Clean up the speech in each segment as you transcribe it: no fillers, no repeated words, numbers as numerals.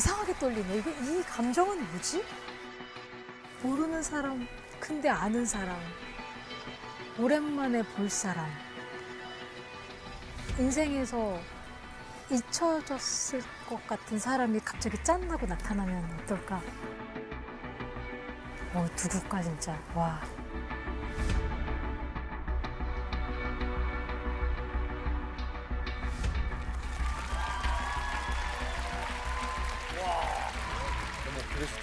이상하게 떨리네. 이게 이 감정은 뭐지? 모르는 사람, 근데 아는 사람, 오랜만에 볼 사람. 인생에서 잊혀졌을 것 같은 사람이 갑자기 짠 하고 나타나면 어떨까? 누굴까 진짜. 와. 어머, 그랬어.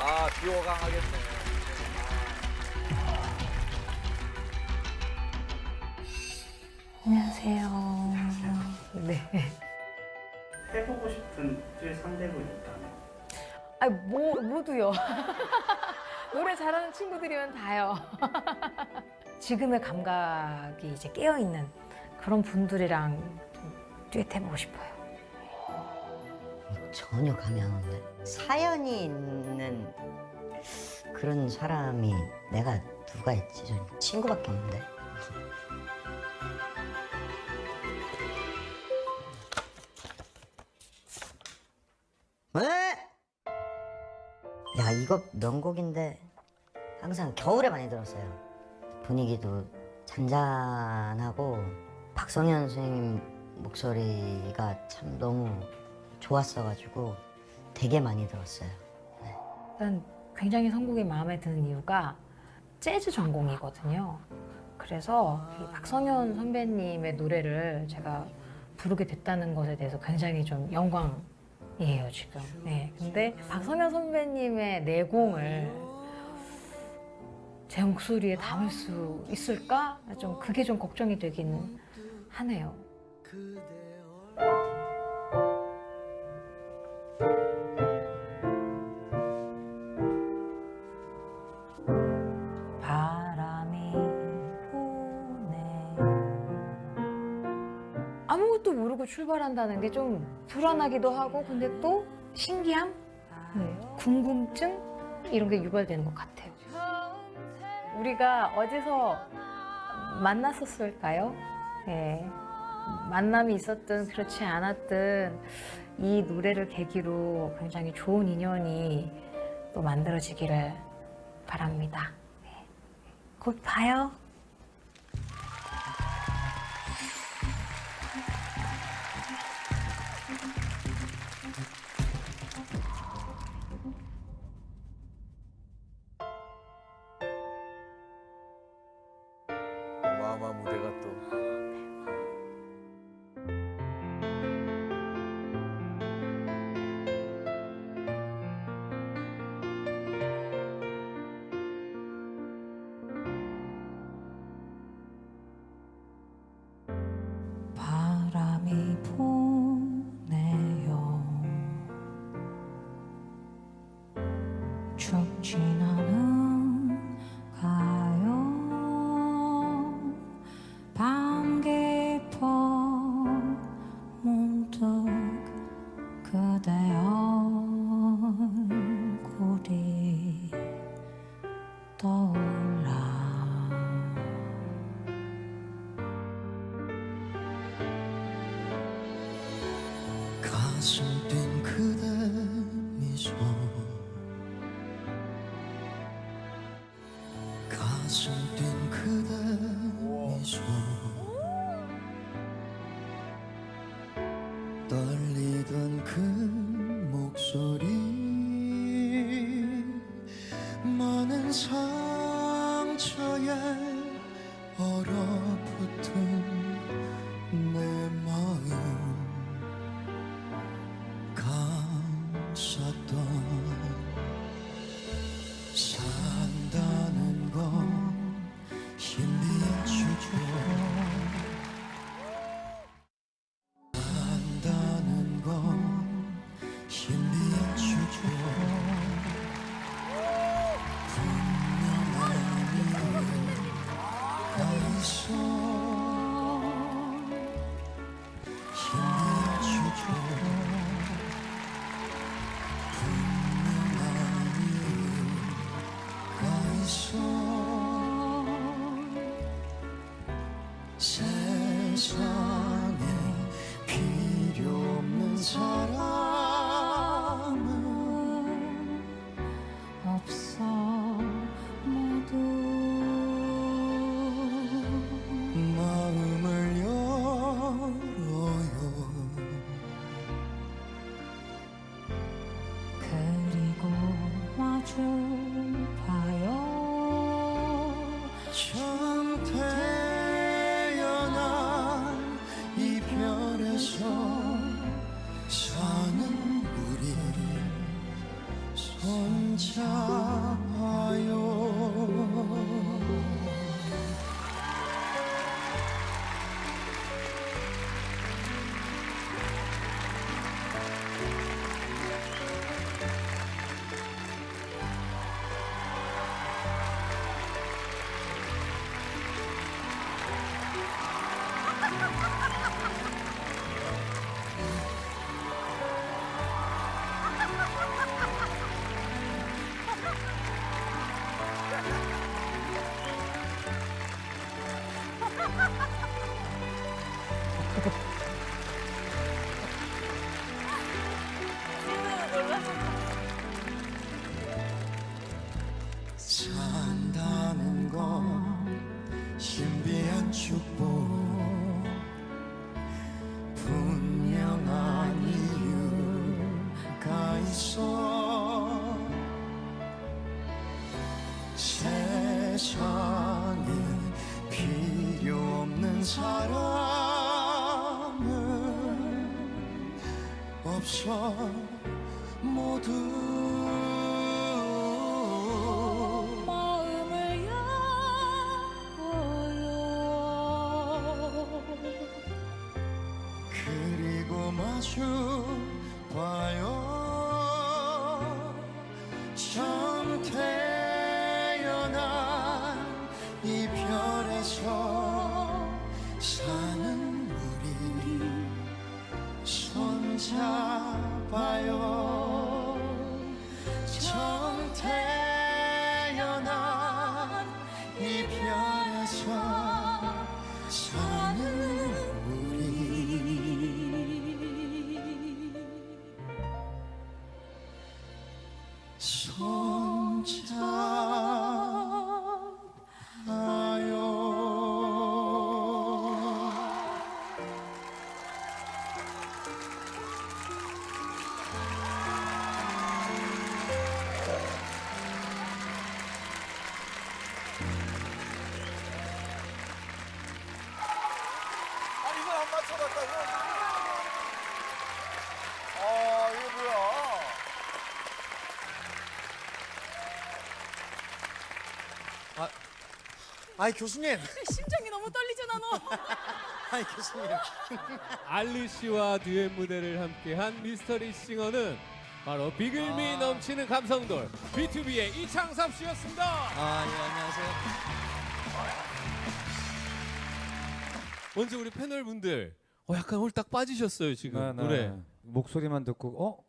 아, 비호강하겠네. 안녕하세요. 네. 해보고 싶은 뛸 상대분이 있다면? 모두요. 노래 잘하는 친구들이면 다요. 지금의 감각이 이제 깨어있는 그런 분들이랑 좀 듀엣해보고 싶어요. 전혀 감이 안 오는데 사연이 있는 그런 사람이 내가 누가 있지? 저 친구밖에 없는데. 왜? 야, 이거 명곡인데 항상 겨울에 많이 들었어요. 분위기도 잔잔하고 박성현 선생님 목소리가 참 너무 좋았어가지고 되게 많이 들었어요. 일단 굉장히 선곡이 마음에 드는 이유가 재즈 전공이거든요. 그래서 이 박성현 선배님의 노래를 제가 부르게 됐다는 것에 대해서 굉장히 좀 영광이에요, 지금. 네. 근데 박성현 선배님의 내공을 제 목소리에 담을 수 있을까? 좀 그게 좀 걱정이 되긴 하네요. 바람이 부네. 아무것도 모르고 출발한다는 게 좀 불안하기도 하고 근데 또 신기함? 궁금증? 이런 게 유발되는 것 같아요. 우리가 어디서 만났었을까요? 네. 만남이 있었든 그렇지 않았든 이 노래를 계기로 굉장히 좋은 인연이 또 만들어지기를 바랍니다. 네. 곧 봐요. 어마어마한 무대가 또. 바람이 부네요. 춥진 않은가요? 밤 깊어 문득 그대 얼굴이 떠올라. 가슴 뛴 그대 미소 가슴 뛴 그대 미소 떨리던 그 목소리 많은 상처에 얼어붙은 내 마음 감쌌던 산다는 건 힘들주고 산다는 건 힘들주고 분명한 이유가 있어 있어 세상에 필요 없는 사람은 없어 모두 마음을 열어요 그리고 마주 봐요. 처음 태어난 이별에서 사는 우리 손잡아요 산다는 건 신비한 축복 분명한 이유가 있어 세상에 필요 없는 사람은 없어 모두 마음을 열어요. 그리고 마주 봐요 처음 태어난 이별에서 사는 우리 손잡아요 처음 태어난 이별에서 사는 우리 손잡아요 아 이걸 안 맞춰봤다고? 아 이게 뭐야? 아이 교수님. 심장이 너무 떨리잖아 너. 아이 교수님. 알리 씨와 듀엣 무대를 함께한 미스터리 싱어는 바로 비글미 넘치는 감성돌 B2B의 이창섭 씨였습니다. 아 예 안녕하세요. 먼저 우리 패널분들 약간 홀딱 빠지셨어요 지금 노래. 목소리만 듣고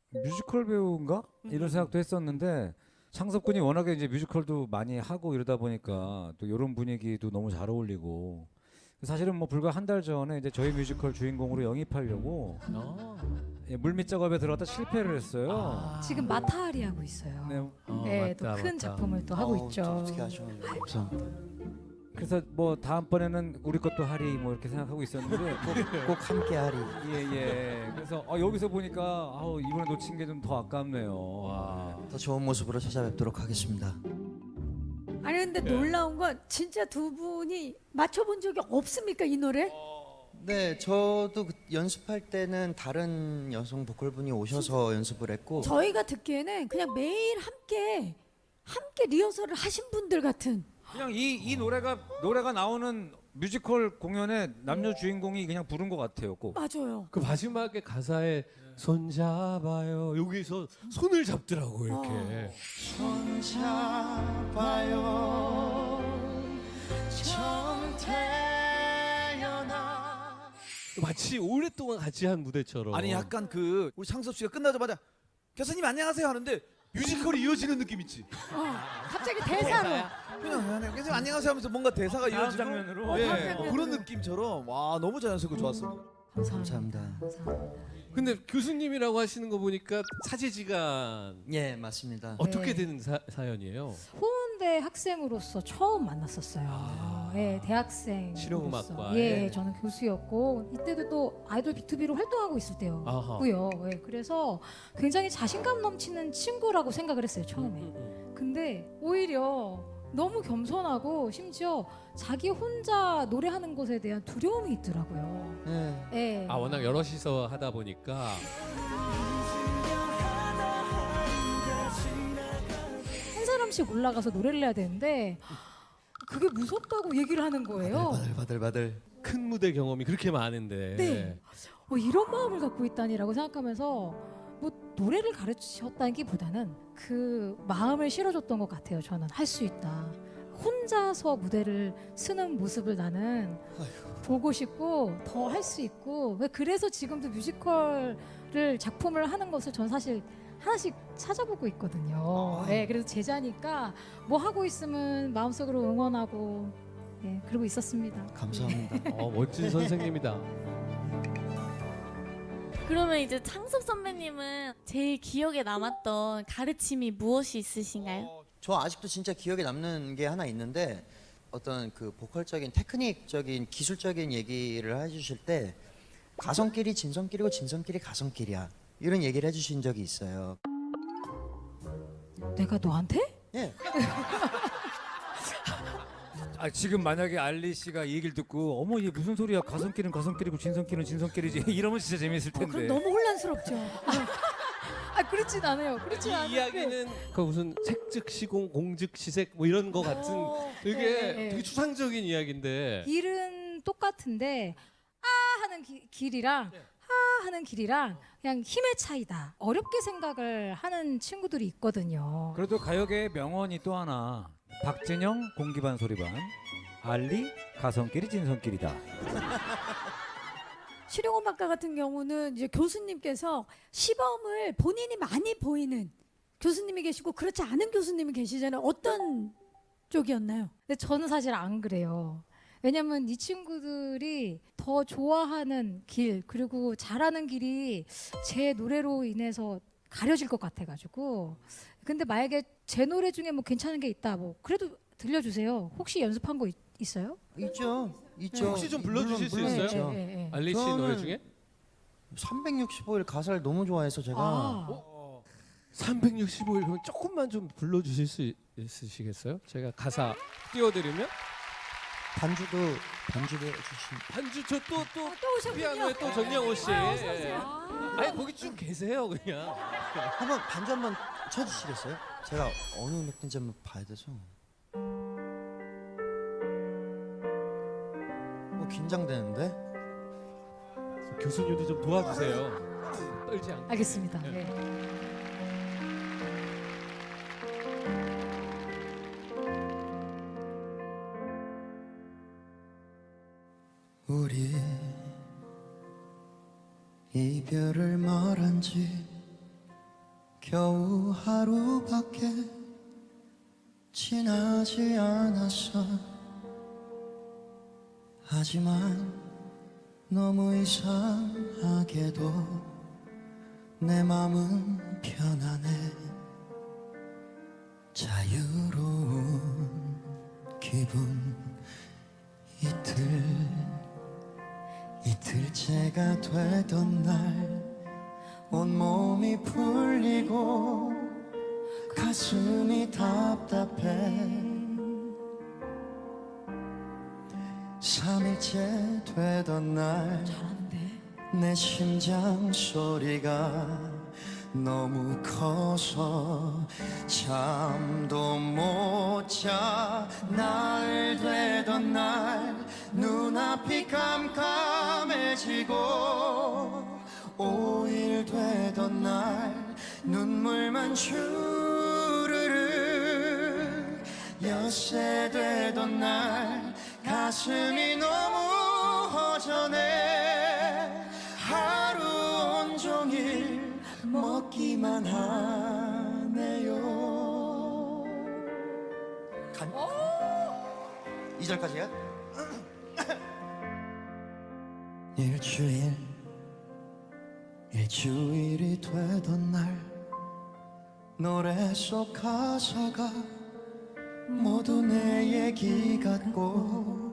뮤지컬 배우인가 이런 생각도 했었는데 창섭 군이 워낙에 이제 뮤지컬도 많이 하고 이러다 보니까 또 이런 분위기도 너무 잘 어울리고 사실은 뭐 불과 한 달 전에 이제 저희 뮤지컬 주인공으로 영입하려고 물밑 작업에 들어갔다 실패를 했어요. 지금 마타하리 하고 있어요. 네, 네, 또 큰 작품을 또 하고 있죠. 어떻게 하셨는데? 그래서 뭐 다음번에는 우리 것도 하리 뭐 이렇게 생각하고 있었는데 꼭 함께 하리 예. 그래서 여기서 보니까 이번에 놓친 게 좀 더 아깝네요. 더 좋은 모습으로 찾아뵙도록 하겠습니다 아니 근데 놀라운 건 진짜 두 분이 맞춰본 적이 없습니까 이 노래? 네, 저도 연습할 때는 다른 여성 보컬분이 오셔서 연습을 했고 저희가 듣기에는 그냥 매일 함께 리허설을 하신 분들 같은. 그냥 이 노래가 나오는 뮤지컬 공연에 남녀 주인공이 그냥 부른 것 같아요. 꼭. 맞아요. 그 마지막에 가사에 손잡아요 여기서 손을 잡더라고 이렇게. 손잡아요 처음 태어나 마치 오랫동안 같이 한 무대처럼. 아니 약간 그 우리 창섭 씨가 끝나자마자 교수님 안녕하세요 하는데 뮤지컬이 이어지는 느낌 있지. 갑자기 대사로. 그냥 안녕하세요 하면서 뭔가 대사가 다음 이어지고 장면으로. 예, 다음 장면으로. 그런 느낌처럼 와 너무 자연스럽고 좋았습니다. 감사합니다. 근데 교수님이라고 하시는 거 보니까 사제지간 예, 맞습니다. 어떻게 네. 된 사연이에요? 호원대 학생으로서 처음 만났었어요. 예, 대학생. 실용음악과. 예, 저는 교수였고 이때도 또 아이돌 B2B로 활동하고 있을 아하. 때였고요. 예, 그래서 굉장히 자신감 넘치는 친구라고 생각을 했어요 처음에. 근데 오히려 너무 겸손하고 심지어 자기 혼자 노래하는 것에 대한 두려움이 있더라고요. 예. 예. 아 워낙 여럿이서 하다 보니까 한 사람씩 올라가서 노래를 해야 되는데 그게 무섭다고 얘기를 하는 거예요. 바들바들. 큰 무대 경험이 그렇게 많은데 네. 이런 마음을 갖고 있다니라고 생각하면서 뭐 노래를 가르치셨다기보다는 그 마음을 실어줬던 것 같아요. 저는 할 수 있다. 혼자서 무대를 쓰는 모습을 나는 보고 싶고 더 할 수 있고 그래서 지금도 뮤지컬을 작품을 하는 것을 전 사실 하나씩 찾아보고 있거든요. 네, 그래서 제자니까 뭐 하고 있으면 마음속으로 응원하고 예, 그러고 있었습니다. 감사합니다. 멋진 선생님이다. 그러면 이제 창섭 선배님은 제일 기억에 남았던 가르침이 무엇이 있으신가요? 저 아직도 진짜 기억에 남는 게 하나 있는데 어떤 그 보컬적인 테크닉적인 기술적인 얘기를 해주실 때 가성끼리 진성끼리고 진성끼리 가성끼리야 이런 얘기를 해주신 적이 있어요. 내가 너한테? 예. 아, 지금 만약에 알리 씨가 이 얘기를 듣고 어머 이게 무슨 소리야 가성끼는 가성끼리고 진성끼는 진성끼리지 이러면 진짜 재밌을 텐데. 그럼 너무 혼란스럽죠. 그렇진 않아요. 그렇진 이 않은데. 이야기는 그 무슨 색즉 시공 공즉 시색 뭐 이런 거 같은 되게 네. 되게 추상적인 이야기인데 길은 똑같은데 아 하는 길이랑 하 하는 길이랑 그냥 힘의 차이다. 어렵게 생각을 하는 친구들이 있거든요. 그래도 가요계의 명언이 또 하나. 박진영 공기반 소리반, 알리 가성끼리 진성끼리다. 실용음악가 같은 경우는 이제 교수님께서 시범을 본인이 많이 보이는 교수님이 계시고 그렇지 않은 교수님이 계시잖아요. 어떤 쪽이었나요? 근데 저는 사실 안 그래요. 왜냐면 이 친구들이 더 좋아하는 길 그리고 잘하는 길이 제 노래로 인해서 가려질 것 같아가지고. 근데 만약에 제 노래 중에 뭐 괜찮은 게 있다 뭐 그래도 들려주세요. 혹시 연습한 거 있어요? 있죠. 있죠. 혹시 좀 불러주실 수 물론 있어요? 있죠. 네. 알리 씨 저는 노래 중에 365일 가사를 너무 좋아해서 제가 365일 조금만 좀 불러주실 수 있으시겠어요? 제가 가사 띄워드리면 반주도 해주신. 반주 저또 또 오셨군요. 피아노에 또 전영호 씨. 어서 오세요. 아니 거기 쭉 계세요 그냥. 한번 반주 한번 쳐주시겠어요? 제가 어느 음악인지 한번 봐야 돼서. 긴장되는데. 교수님도 좀 도와주세요. 떨지 않게. 알겠습니다. 네. 우리 이별을 말한 지 겨우 하루밖에 지나지 않았어. 하지만 너무 이상하게도 내 맘은 편안해. 자유로운 기분. 이틀째가 되던 날 온몸이 풀리고 가슴이 답답해. 3일째 되던 날 내 심장 소리가 너무 커서 잠도 못 자. 날 되던 날 눈앞이 깜깜해지고 5일 되던 날 눈물만 주르르. 엿새 되던 날 가슴이 너무 허전해. 하루 온종일 먹기만 하네. 모르네요. 간 2절까지야? 일주일이 되던 날 노래 속 가사가 모두 내 얘기 같고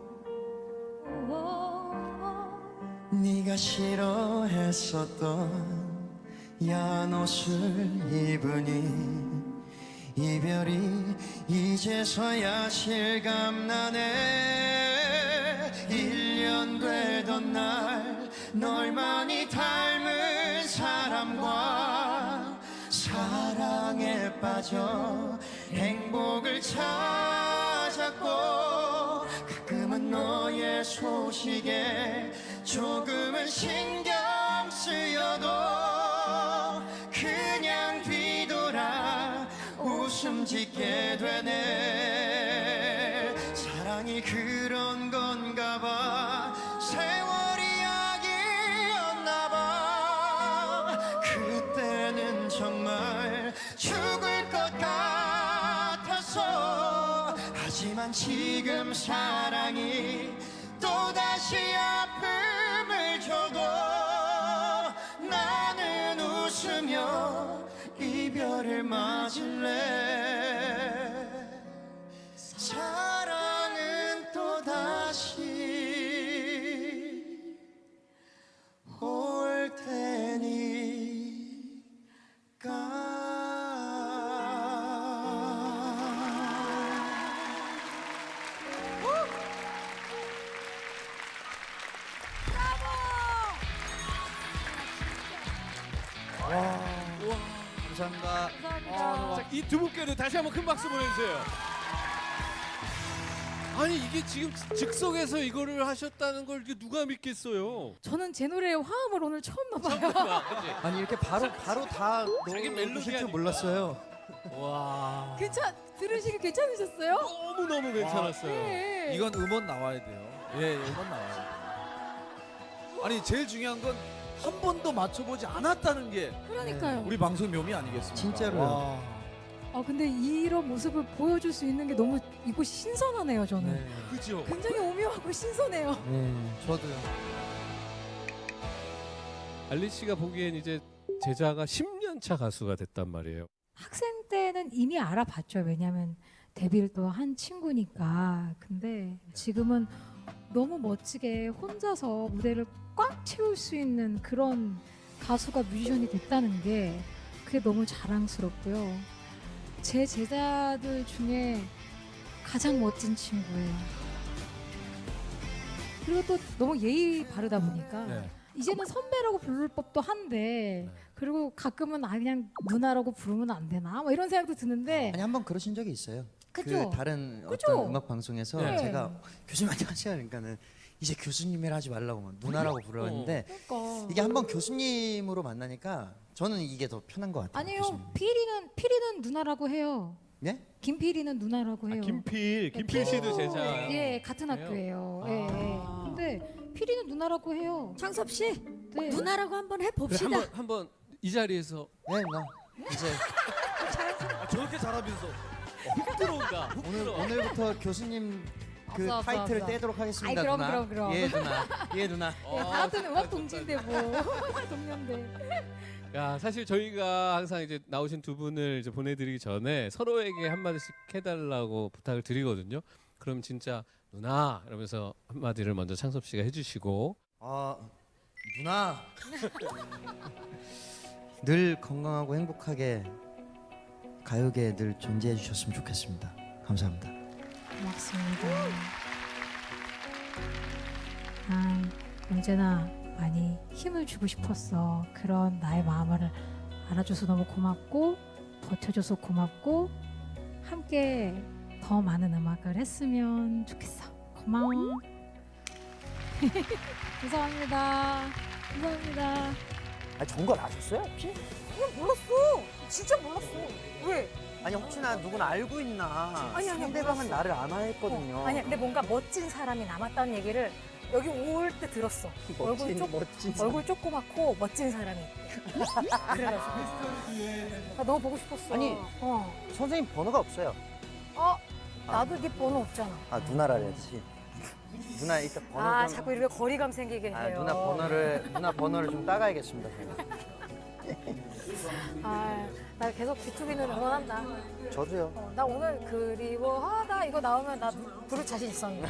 네가 싫어했었던 야한 옷을 입으니 이별이 이제서야 실감나네. 1년 되던 날 널 많이 닮은 사람과 사랑에 빠져 행복을 찾았고 가끔은 너의 소식에 조금은 신경 쓰여도 그냥 뒤돌아 웃음 짓게 되네. 사랑이 그런 건가 봐. 세월이 약이었나 봐. 그때는 정말 죽을 것 같았어. 하지만 지금 사랑이 또다시 아픔을 줘도 나는 웃으며 이별을 맞을래. 사랑은 또다시 올 감사합니다. 자, 이 두 분께도 다시 한번 큰 박수 보내주세요. 아니 이게 지금 즉석에서 이거를 하셨다는 걸 이게 누가 믿겠어요? 저는 제 노래의 화음을 오늘 처음 봐봐요. 그치? 아니 이렇게 바로 다 자기 멜로디 넣으실 줄 하니까. 몰랐어요. 와. 들으시기 괜찮으셨어요? 너무 너무 괜찮았어요. 네. 이건 음원 나와야 돼요. 예, 음원 나와야 돼요. 아니 제일 중요한 건 한 번도 맞춰보지 않았다는 게 그러니까요. 우리 방송 묘미 아니겠습니까? 진짜로요. 와. 근데 이런 모습을 보여줄 수 있는 게 너무 이곳이 신선하네요, 저는. 그죠? 굉장히 오묘하고 신선해요. 저도요. 알리 씨가 보기엔 이제 제자가 10년 차 가수가 됐단 말이에요. 학생 때는 이미 알아봤죠. 왜냐하면 데뷔를 또 한 친구니까. 근데 지금은 너무 멋지게 혼자서 무대를 꽉 채울 수 있는 그런 가수가 뮤지션이 됐다는 게 그게 너무 자랑스럽고요. 제 제자들 중에 가장 멋진 친구예요. 그리고 또 너무 예의 바르다 보니까 네. 이제는 선배라고 부를 법도 한데 그리고 가끔은 그냥 누나라고 부르면 안 되나? 뭐 이런 생각도 드는데 아니 한번 그러신 적이 있어요. 그죠? 그 다른 그죠? 어떤 음악 방송에서 네. 제가 교수님 안녕하세요. 그러니까는 이제 교수님이라 하지 말라고 막 누나라고 부르는데 그러니까. 이게 한번 교수님으로 만나니까 저는 이게 더 편한 것 같아요. 아니에요. 교수님. 피리는 누나라고 해요. 네? 김피리는 누나라고 해요. 김필 씨도 제자. 예, 같은 학교예요. 예, 예. 근데 피리는 누나라고 해요. 창섭 씨 네. 누나라고 한번 그래, 해봅시다. 한번 이 자리에서 네, 나 이제 저렇게 잘하면서 훅 들어온다. 훅 들어. 오늘부터 교수님 그 없어, 타이틀을 없어. 떼도록 하겠습니다. 아이, 그럼, 누나. 그럼. 예, 누나. 예, 누나. 예, 다 같은 음악 동지인데 뭐 동년배. 야, 사실 저희가 항상 이제 나오신 두 분을 이제 보내드리기 전에 서로에게 한마디씩 해달라고 부탁을 드리거든요. 그럼 진짜 누나 이러면서 한마디를 먼저 창섭 씨가 해주시고. 누나. 늘 건강하고 행복하게 가요계에 늘 존재해 주셨으면 좋겠습니다. 감사합니다. 고맙습니다. 언제나 많이 힘을 주고 싶었어. 그런 나의 마음을 알아줘서 너무 고맙고 버텨줘서 고맙고 함께 더 많은 음악을 했으면 좋겠어. 고마워. 감사합니다. 감사합니다. 정걸 아셨어요 혹시? 몰랐어. 진짜 몰랐어. 왜? 아니 혹시나 누구나 알고 있나? 아니, 상대방은 나를 안 알거든요. 아니 근데 뭔가 멋진 사람이 남았다는 얘기를 여기 올 때 들었어. 얼굴 조그맣고 멋진 사람이 있대. 그래가지고 나 너무 보고 싶었어. 아니. 선생님 번호가 없어요. 나도 네 번호 없잖아. 아 누나라 그랬지. 누나 이따 번호 아 좀. 자꾸 이렇게 거리감 생기게 해요. 아 누나 번호를 좀 따가야겠습니다. 나 계속 B2B는 응원한다. 저도요. 나 오늘 그리워하다 이거 나오면 나 부를 자신 있었는데.